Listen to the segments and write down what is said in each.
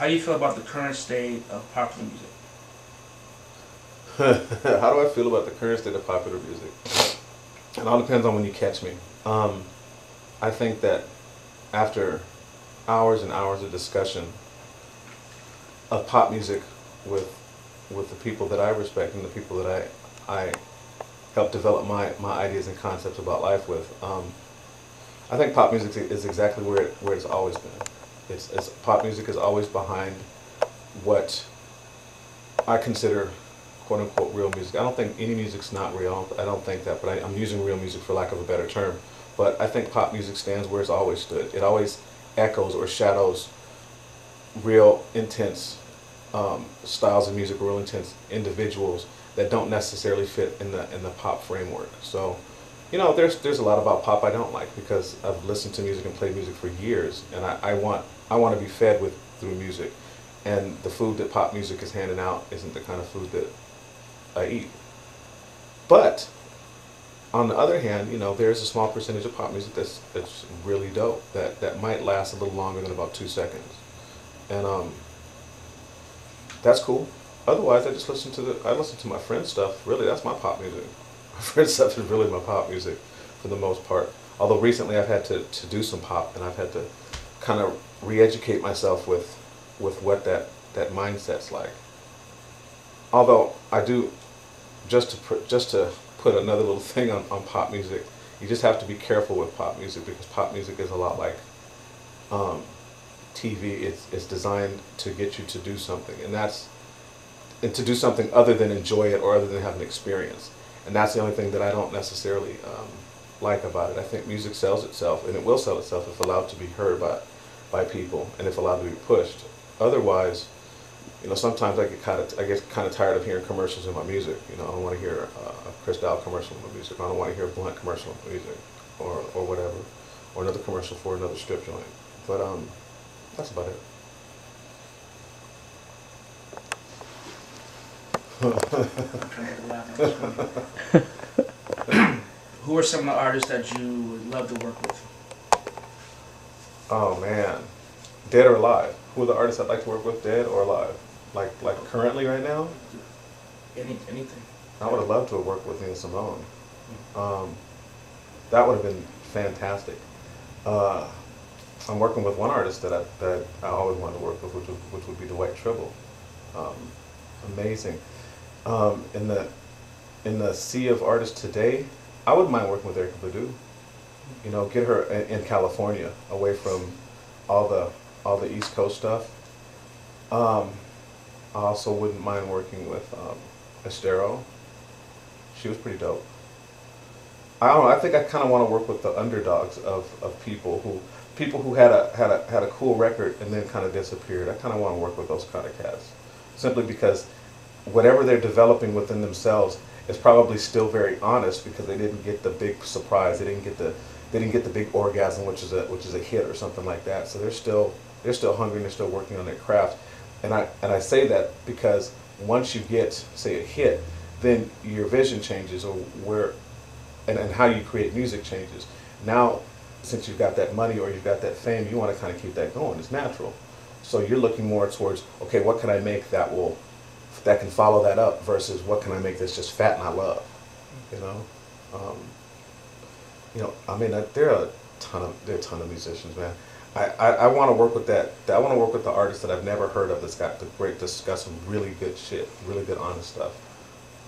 How do you feel about the current state of popular music? How do I feel about the current state of popular music? It all depends on when you catch me. I think that after hours and hours of discussion of pop music with the people that I respect and the people that I help develop my ideas and concepts about life with, I think pop music is exactly where it's always been. It's pop music is always behind what I consider quote unquote real music. I don't think any music's not real. I don't think that, but I'm using real music for lack of a better term. But I think pop music stands where it's always stood. It always echoes or shadows real intense styles of music, real intense individuals that don't necessarily fit in the pop framework. So, you know, there's a lot about pop I don't like because I've listened to music and played music for years, and I want to be fed with through music, and the food that pop music is handing out isn't the kind of food that I eat. But on the other hand, you know, there's a small percentage of pop music that's really dope that might last a little longer than about 2 seconds, and that's cool. Otherwise, I listen to my friend's stuff. Really, that's my pop music. My friend's stuff is really my pop music for the most part. Although recently I've had to do some pop, and I've had to kind of re-educate myself with what that mindset's like. Although I do, just to put another little thing on pop music, you just have to be careful with pop music because pop music is a lot like TV. It's designed to get you to do something, and to do something other than enjoy it or other than have an experience. And that's the only thing that I don't necessarily like about it. I think music sells itself, and it will sell itself if allowed to be heard by people and if allowed to be pushed. Otherwise, you know, sometimes I get kind of tired of hearing commercials in my music. You know, I don't want to hear a Chris Dow commercial in my music. I don't want to hear a Blunt commercial in my music, or whatever, or another commercial for another strip joint. But that's about it. I'm trying to laugh at this one. Who are some of the artists that you would love to work with? Oh man, dead or alive? Who are the artists I'd like to work with, dead or alive? Like currently right now? Anything. I would have loved to have worked with Nina Simone. That would have been fantastic. I'm working with one artist that I always wanted to work with, which would be Dwight Tribble. Amazing. In the sea of artists today, I wouldn't mind working with Erykah Badu. You know, get her in California, away from all the East Coast stuff. I also wouldn't mind working with Estero. She was pretty dope. I don't know. I think I kind of want to work with the underdogs of people who had a cool record and then kind of disappeared. I kind of want to work with those kind of cats, simply because whatever they're developing within themselves is probably still very honest because they didn't get the big surprise. They didn't get the big orgasm, which is a hit or something like that. So they're still hungry and they're still working on their craft. And I say that because once you get, say, a hit, then your vision changes, or and how you create music changes. Now, since you've got that money or you've got that fame, you want to kind of keep that going. It's natural. So you're looking more towards, okay, what can I make that can follow that up, versus what can I make that's just fat and I love, you know. I mean, there are a ton of musicians, man. I want to work with that. I want to work with the artists that I've never heard of that's got some really good shit, really good honest stuff.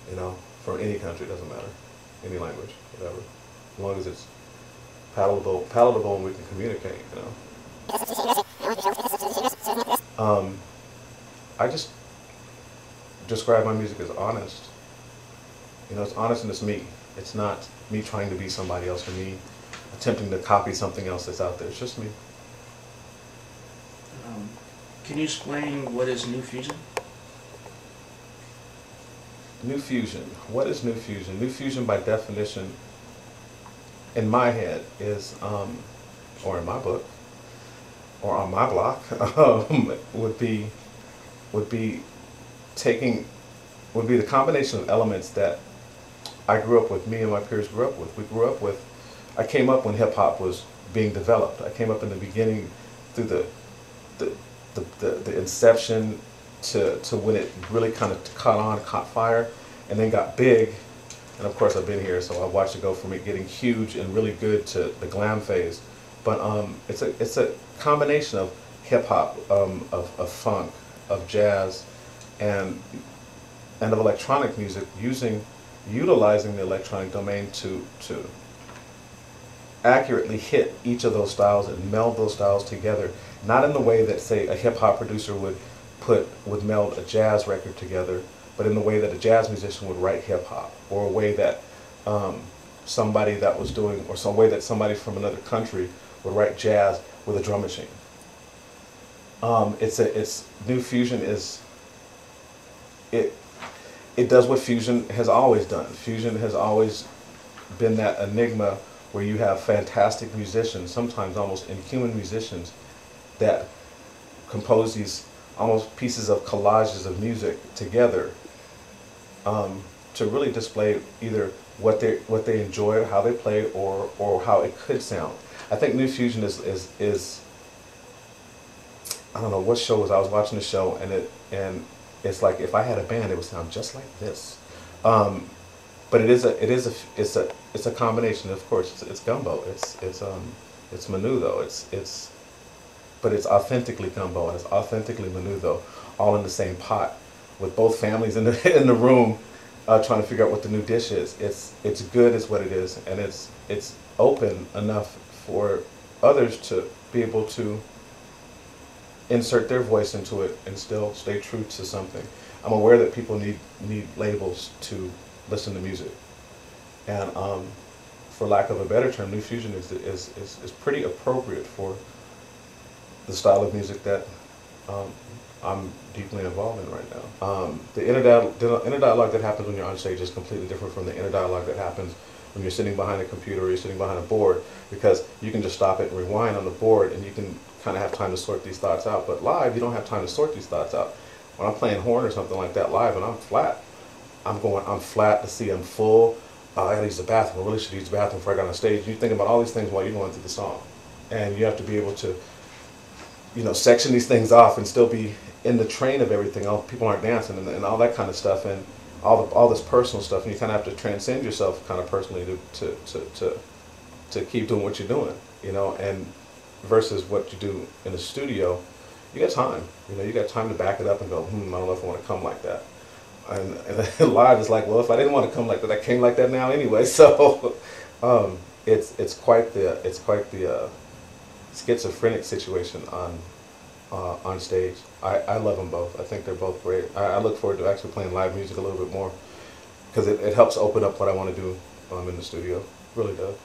You know, from any country, doesn't matter, any language, whatever, as long as it's palatable, and we can communicate. You know. I just describe my music as honest. You know, it's honest and it's me. It's not me trying to be somebody else or me attempting to copy something else that's out there. It's just me. Can you explain what is New Fusion? New Fusion. What is New Fusion? New Fusion, by definition, in my head, is, or in my book, or on my block, would be the combination of elements that I grew up with, me and my peers grew up with. I came up when hip hop was being developed. I came up in the beginning through the the inception to when it really kind of caught fire, and then got big. And of course, I've been here, so I watched it go from it getting huge and really good to the glam phase. But it's a combination of hip hop, of funk, of jazz, and of electronic music, utilizing the electronic domain to accurately hit each of those styles and meld those styles together. Not in the way that, say, a hip hop producer would meld a jazz record together, but in the way that a jazz musician would write hip hop, or a way that somebody that was doing, or some way that somebody from another country would write jazz with a drum machine. It's New Fusion is, it does what fusion has always done. Fusion has always been that enigma where you have fantastic musicians, sometimes almost inhuman musicians, that compose these almost pieces of collages of music together, to really display either what they enjoy, how they play, or how it could sound. I think New Fusion is I don't know what show was. I was watching the show, and it's like if I had a band, it would sound just like this. But it's a combination. Of course, it's gumbo. It's menudo. But it's authentically gumbo, and it's authentically menudo, all in the same pot, with both families in the room, trying to figure out what the new dish is. It's good, is what it is, and it's open enough for others to be able to insert their voice into it and still stay true to something. I'm aware that people need labels to listen to music, and for lack of a better term, New Fusion is pretty appropriate for the style of music that I'm deeply involved in right now. The inner dialogue that happens when you're on stage is completely different from the inner dialogue that happens when you're sitting behind a computer or you're sitting behind a board, because you can just stop it and rewind on the board, and you can kind of have time to sort these thoughts out. But live, you don't have time to sort these thoughts out. When I'm playing horn or something like that live and I'm flat, I'm flat to see, I'm full. I gotta use the bathroom. I really should use the bathroom before I got on stage. You're thinking about all these things while you're going through the song, and you have to be able to, section these things off and still be in the train of everything. People aren't dancing and all that kind of stuff, and all this personal stuff, and you kind of have to transcend yourself kind of personally to keep doing what you're doing, and versus what you do in the studio, you got time. You got time to back it up and go, I don't know if I want to come like that. And live is like, well, if I didn't want to come like that, I came like that now anyway. So it's quite the schizophrenic situation on stage. I love them both. I think they're both great. I look forward to actually playing live music a little bit more, because it helps open up what I want to do in the studio. Really does.